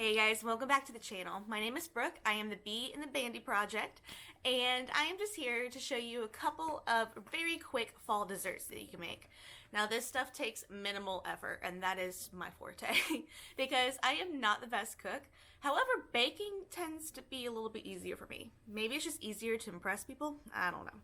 Hey guys, welcome back to the channel. My name is Brooke. I am the Bee in the Bandy Project, and I am just here to show you a couple of very quick fall desserts that you can make. Now, this stuff takes minimal effort, and that is my forte because I am not the best cook. However, baking tends to be a little bit easier for me. Maybe it's just easier to impress people. I don't know.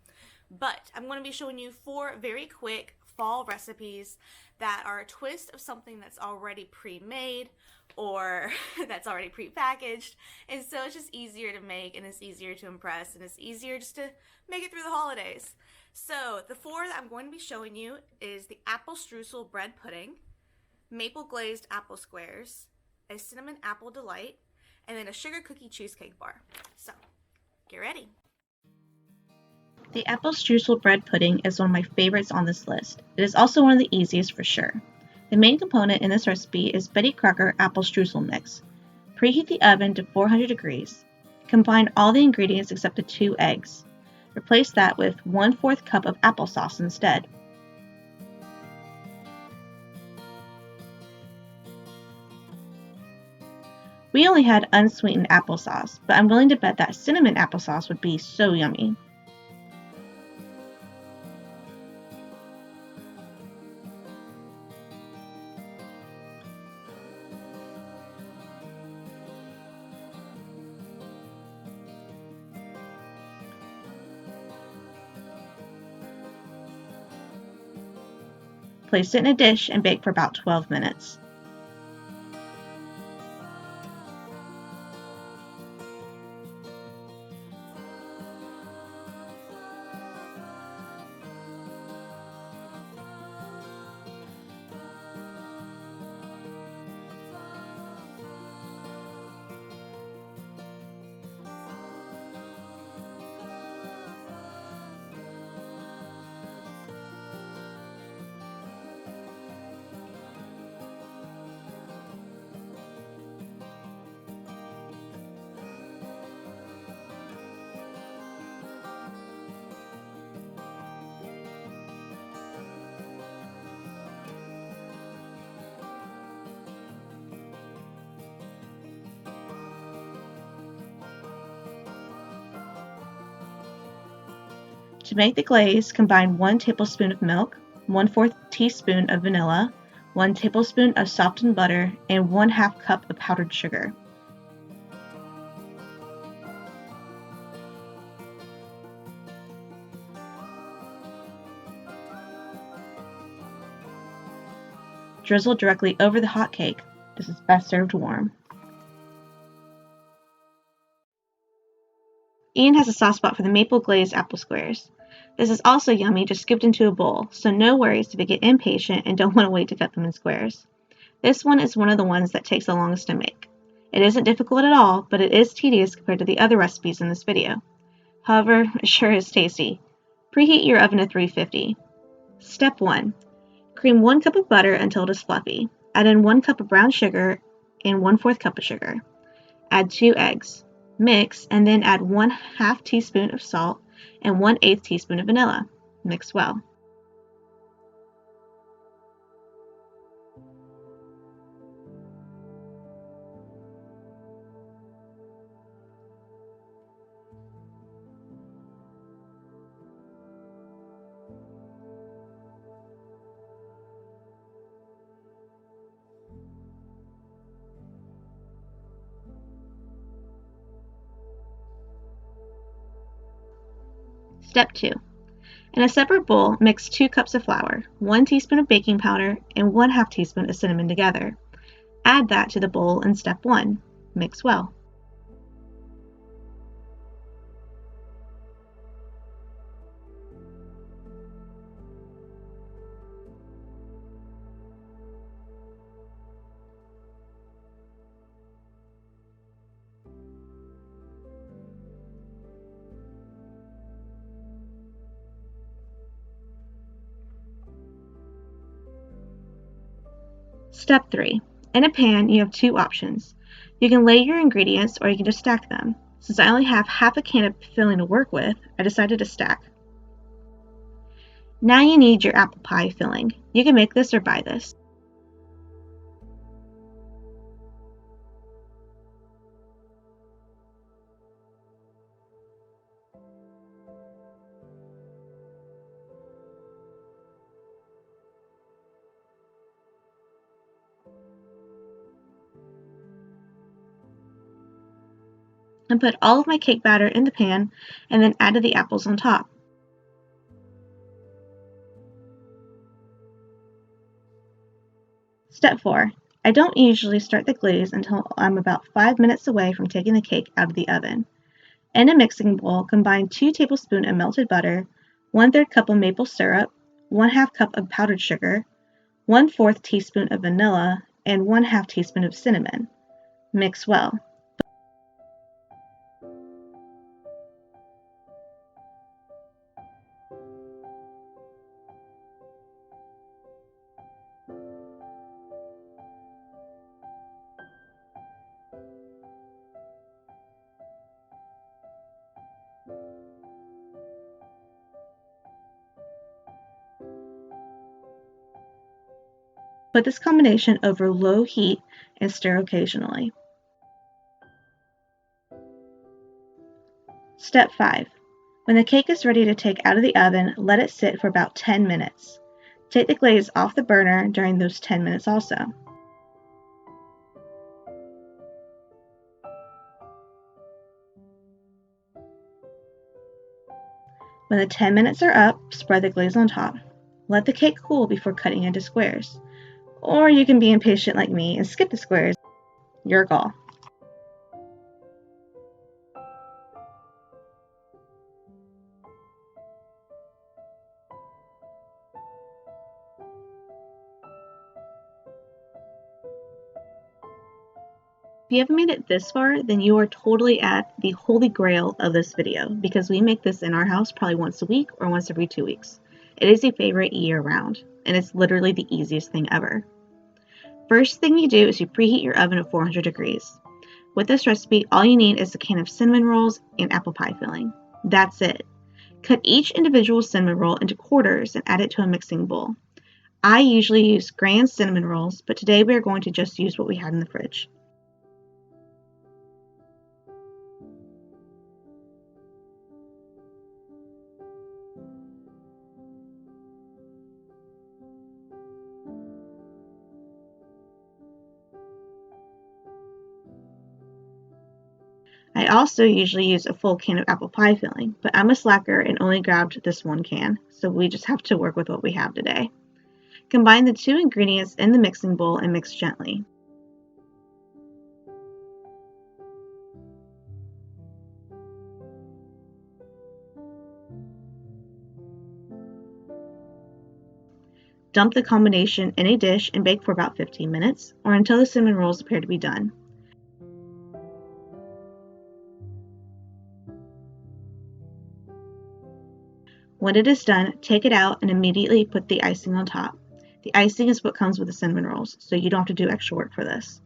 But I'm going to be showing you 4 very quick fall recipes that are a twist of something that's already pre-made or that's already pre-packaged, and so it's just easier to make, and it's easier to impress, and it's easier just to make it through the holidays. So the 4 that I'm going to be showing you is the apple streusel bread pudding, maple glazed apple squares, a cinnamon apple delight, and then a sugar cookie cheesecake bar. So get ready. The apple streusel bread pudding is one of my favorites on this list. It is also one of the easiest for sure. The main component in this recipe is Betty Crocker apple streusel mix. Preheat the oven to 400 degrees. Combine all the ingredients except the 2 eggs. Replace that with 1/4 cup of applesauce instead. We only had unsweetened applesauce, but I'm willing to bet that cinnamon applesauce would be so yummy. Place it in a dish and bake for about 12 minutes. To make the glaze, combine 1 tablespoon of milk, 1/4 teaspoon of vanilla, 1 tablespoon of softened butter, and 1/2 cup of powdered sugar. Drizzle directly over the hot cake. This is best served warm. Ian has a soft spot for the maple glazed apple squares. This is also yummy, just scooped into a bowl, so no worries if you get impatient and don't want to wait to cut them in squares. This one is one of the ones that takes the longest to make. It isn't difficult at all, but it is tedious compared to the other recipes in this video. However, it sure is tasty. Preheat your oven to 350. Step 1. Cream 1 cup of butter until it is fluffy. Add in 1 cup of brown sugar and 1/4 cup of sugar. Add 2 eggs. Mix and then add 1/2 teaspoon of salt and 1/8 teaspoon of vanilla. Mix well. Step 2. In a separate bowl, mix 2 cups of flour, 1 teaspoon of baking powder, and 1/2 teaspoon of cinnamon together. Add that to the bowl in step 1. Mix well. Step 3. In a pan, you have 2 options. You can lay your ingredients or you can just stack them. Since I only have half a can of filling to work with, I decided to stack. Now you need your apple pie filling. You can make this or buy this. and put all of my cake batter in the pan and then added the apples on top. Step 4. I don't usually start the glaze until I'm about 5 minutes away from taking the cake out of the oven. In a mixing bowl, combine 2 tablespoons of melted butter, 1/3 cup of maple syrup, 1/2 cup of powdered sugar, 1/4 teaspoon of vanilla, and 1/2 teaspoon of cinnamon. Mix well. Put this combination over low heat and stir occasionally. Step 5. When the cake is ready to take out of the oven, let it sit for about 10 minutes. Take the glaze off the burner during those 10 minutes also. When the 10 minutes are up, spread the glaze on top. Let the cake cool before cutting into squares. Or you can be impatient like me and skip the squares. Your call. If you haven't made it this far, then you are totally at the holy grail of this video because we make this in our house probably once a week or once every 2 weeks. It is a favorite year round, and it's literally the easiest thing ever. First thing you do is you preheat your oven at 400 degrees. With this recipe, all you need is a can of cinnamon rolls and apple pie filling. That's it. Cut each individual cinnamon roll into quarters and add it to a mixing bowl. I usually use grand cinnamon rolls, but today we are going to just use what we had in the fridge. I also usually use a full can of apple pie filling, but I'm a slacker and only grabbed this one can, so we just have to work with what we have today. Combine the 2 ingredients in the mixing bowl and mix gently. Dump the combination in a dish and bake for about 15 minutes, or until the cinnamon rolls appear to be done. When it is done, take it out and immediately put the icing on top. The icing is what comes with the cinnamon rolls, so you don't have to do extra work for this.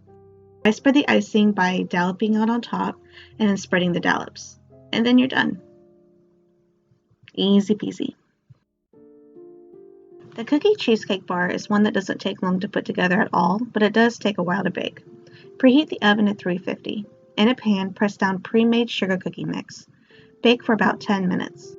I spread the icing by dolloping it on top and then spreading the dollops. And then you're done. Easy peasy. The cookie cheesecake bar is one that doesn't take long to put together at all, but it does take a while to bake. Preheat the oven at 350. In a pan, press down pre-made sugar cookie mix. Bake for about 10 minutes.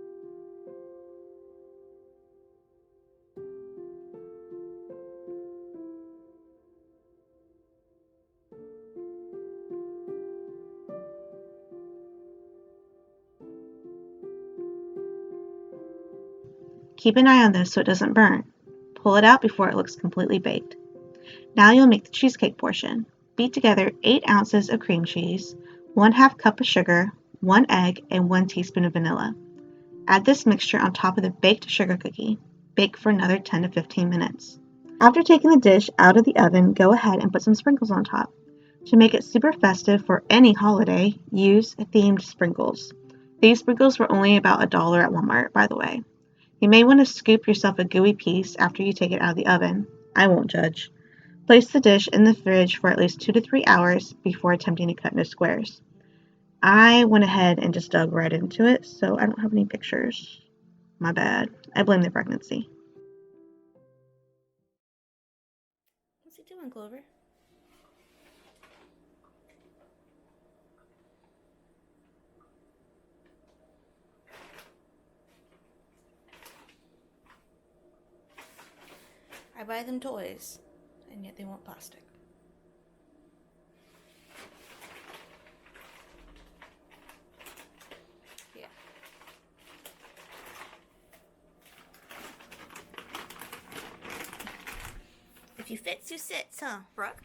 Keep an eye on this so it doesn't burn. Pull it out before it looks completely baked. Now you'll make the cheesecake portion. Beat together 8 ounces of cream cheese, 1/2 cup of sugar, 1 egg, and 1 teaspoon of vanilla. Add this mixture on top of the baked sugar cookie. Bake for another 10 to 15 minutes. After taking the dish out of the oven, go ahead and put some sprinkles on top. To make it super festive for any holiday, use themed sprinkles. These sprinkles were only about $1 at Walmart, by the way. You may want to scoop yourself a gooey piece after you take it out of the oven. I won't judge. Place the dish in the fridge for at least 2 to 3 hours before attempting to cut into squares. I went ahead and just dug right into it, so I don't have any pictures. My bad. I blame the pregnancy. What's he doing, Clover? I buy them toys, and yet they want plastic. If you fits, you sits, huh, Brooke?